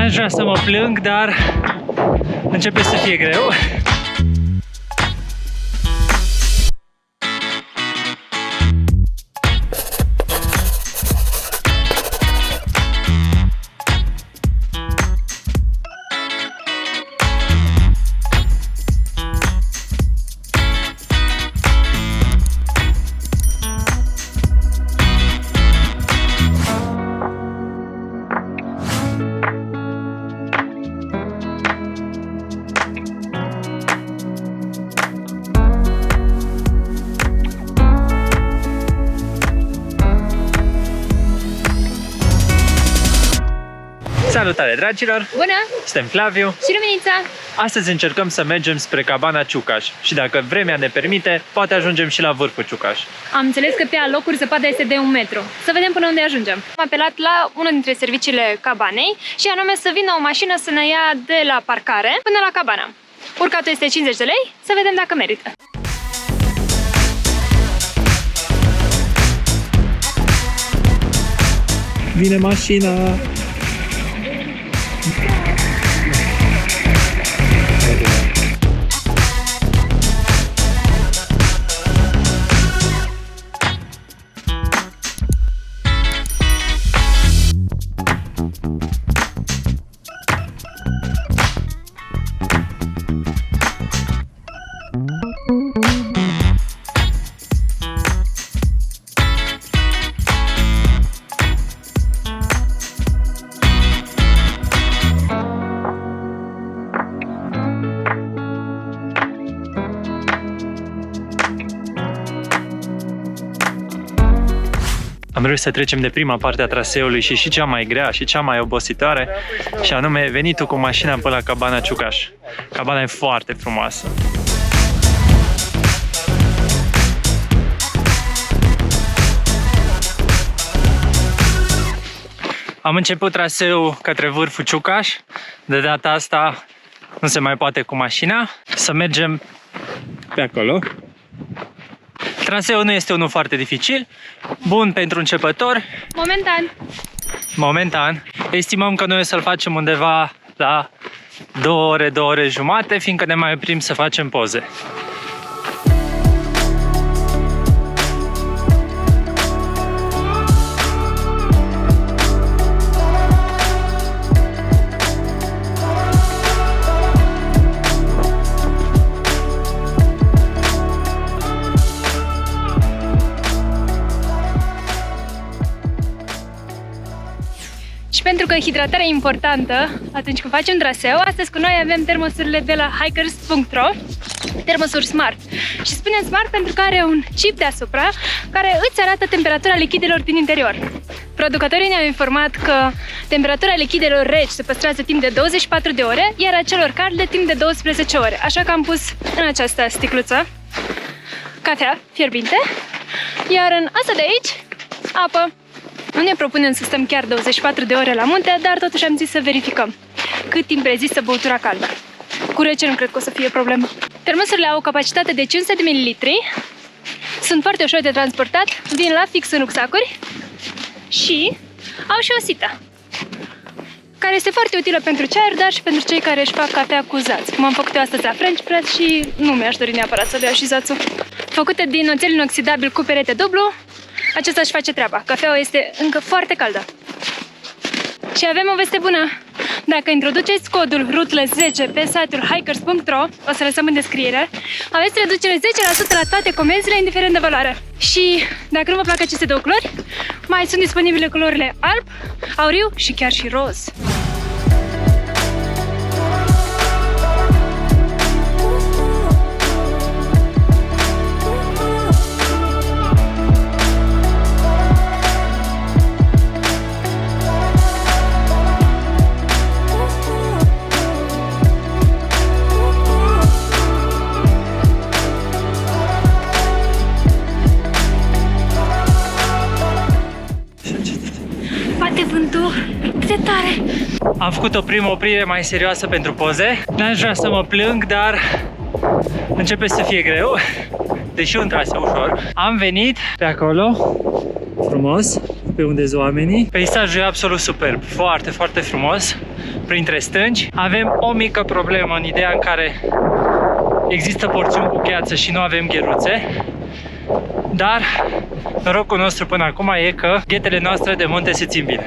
N-aș vrea să mă plâng, dar începe să fie greu. Salutare, dragilor! Bună! Suntem Flaviu Și Luminița! Astăzi încercăm să mergem spre cabana Ciucaș și dacă vremea ne permite, poate ajungem și la vârful Ciucaș. Am înțeles că pe alocuri zăpada este de 1 metru. Să vedem până unde ajungem. Am apelat la unul dintre serviciile cabanei și anume să vină o mașină să ne ia de la parcare până la cabana. Urcatul este 50 de lei, să vedem dacă merită. Vine mașina! Am reușit să trecem de prima parte a traseului și cea mai grea și cea mai obositoare, și anume venitul cu mașina până la cabana Ciucaș. Cabana e foarte frumoasă. Am început traseul către vârful Ciucaș. De data asta nu se mai poate cu mașina. Să mergem pe acolo. Traseul nu este unul foarte dificil, bun pentru începători. Momentan. Estimăm că noi o să-l facem undeva la 2 ore, 2 ore jumate, fiindcă ne mai oprim să facem poze. Și pentru că hidratarea e importantă atunci când facem traseu, astăzi cu noi avem termosurile de la hikers.ro, termosuri Smart. Și spunem Smart pentru că are un chip deasupra care îți arată temperatura lichidelor din interior. Producătorii ne-au informat că temperatura lichidelor reci se păstrează timp de 24 de ore, iar a celor calde timp de 12 ore. Așa că am pus în această sticluță cafea fierbinte, iar în asta de aici, apă. Nu ne propunem să stăm chiar 24 de ore la munte, dar totuși am zis să verificăm cât timp rezistă băutura caldă. Cu rece nu cred că o să fie problemă. Termosurile au o capacitate de 500 de ml, sunt foarte ușor de transportat, vin la fix în rucsacuri și au și o sită, care este foarte utilă pentru ceaiuri, dar și pentru cei care își fac cafea cu zaț. Cum am făcut eu astăzi la French Press și nu mi-aș dori neapărat să le iau și zațul. Făcută din oțel inoxidabil cu perete dublu, acesta își face treaba. Cafeaua este încă foarte caldă. Și avem o veste bună. Dacă introduceți codul RUTLE10 pe site-ul hikers.ro, o să lăsăm în descriere, aveți reducere 10% la toate comenzile, indiferent de valoare. Și dacă nu vă plac aceste două culori, mai sunt disponibile culorile alb, auriu și chiar și roz. Bate vântul de tare. Am făcut o primă oprire mai serioasă pentru poze. N-aș vrea să mă plâng, dar începe să fie greu, deși un traseu ușor. Am venit pe acolo, frumos, pe unde sunt oamenii. Peisajul e absolut superb, foarte, foarte frumos, printre stânci. Avem o mică problemă în ideea în care există porțiuni cu gheață și nu avem gheruțe, dar norocul nostru până acum e că ghetele noastre de munte se țin bine.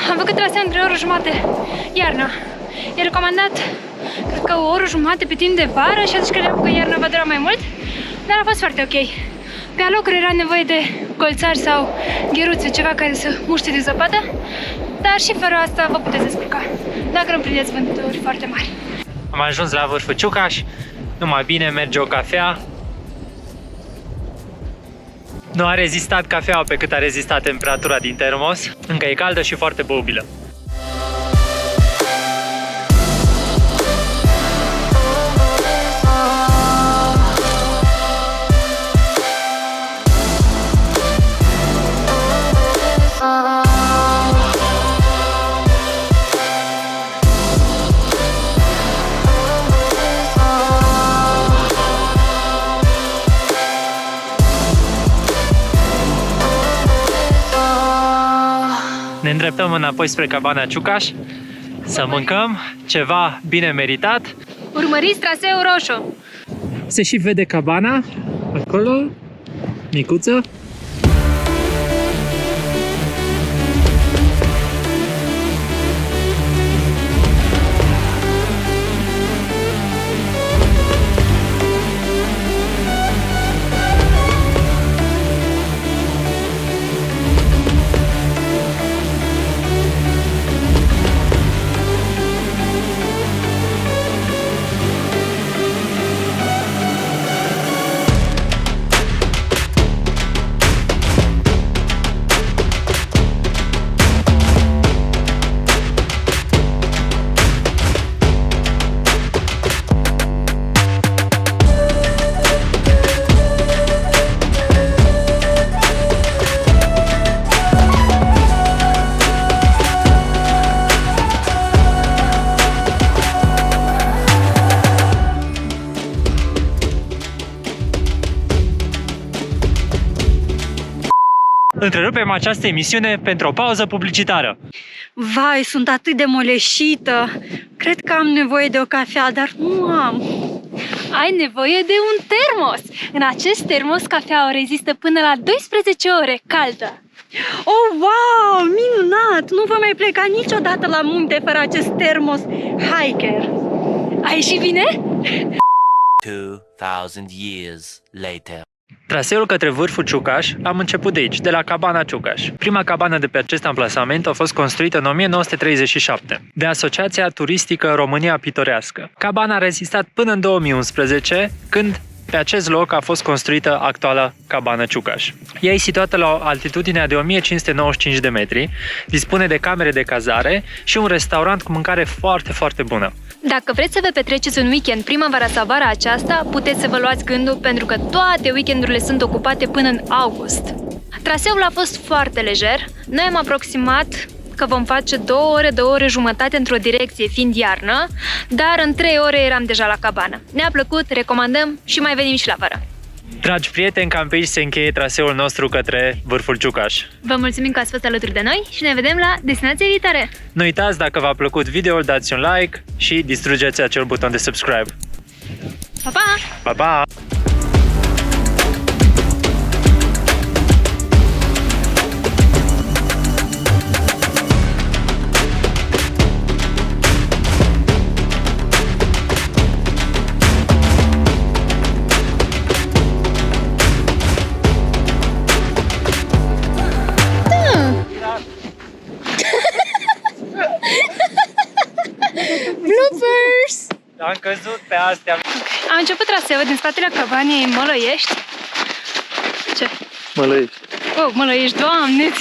Am făcut traseul între o oră jumate iarna. E recomandat, cred că o oră jumate pe timp de vară și atunci credeam că iarna va dura mai mult, dar a fost foarte ok. Pe alocuri era nevoie de colțari sau gheruțe, ceva care să muște de zăpadă, dar și fără asta vă puteți descurca, dacă nu prindeți vânturi foarte mari. Am ajuns la vârful Ciucaș, numai bine merge o cafea. Nu a rezistat cafeaua pe cât a rezistat temperatura din termos, încă e caldă și foarte băubilă. Ne îndreptăm înapoi spre cabana Ciucaș să mâncăm ceva bine meritat. Urmăriți traseul roșu! Se și vede cabana acolo, micuță. Întrerupem această emisiune pentru o pauză publicitară. Vai, sunt atât de moleșită. Cred că am nevoie de o cafea, dar nu am. Ai nevoie de un termos! În acest termos cafeaua rezistă până la 12 ore caldă. Oh, wow, minunat! Nu voi mai pleca niciodată la munte fără acest termos hiker. A ieșit bine? 2000 years later. Traseul către vârful Ciucaș am început de aici, de la cabana Ciucaș. Prima cabană de pe acest amplasament a fost construită în 1937 de Asociația Turistică România Pitorească. Cabana a rezistat până în 2011, când pe acest loc a fost construită actuala cabană Ciucaș. Ea e situată la o altitudine de 1595 de metri, dispune de camere de cazare și un restaurant cu mâncare foarte, foarte bună. Dacă vreți să vă petreceți un weekend primăvara sau vara aceasta, puteți să vă luați gândul pentru că toate weekendurile sunt ocupate până în august. Traseul a fost foarte lejer. Noi am aproximat că vom face 2 ore, 2 ore jumătate într-o direcție, fiind iarnă, dar în 3 ore eram deja la cabană. Ne-a plăcut, recomandăm și mai venim și la vară. Dragi prieteni, cam pe aici se încheie traseul nostru către Vârful Ciucaș. Vă mulțumim că ați fost alături de noi și ne vedem la destinația viitoare! Nu uitați, dacă v-a plăcut videoul, dați un like și distrugeți acel buton de subscribe. Pa, pa! Pa, pa! Bloopers! Am căzut pe astea. Am început traseul din spatele cabanei Mălăiești. Ce? Mălăiești. Oh, Mălăiești, Doamne!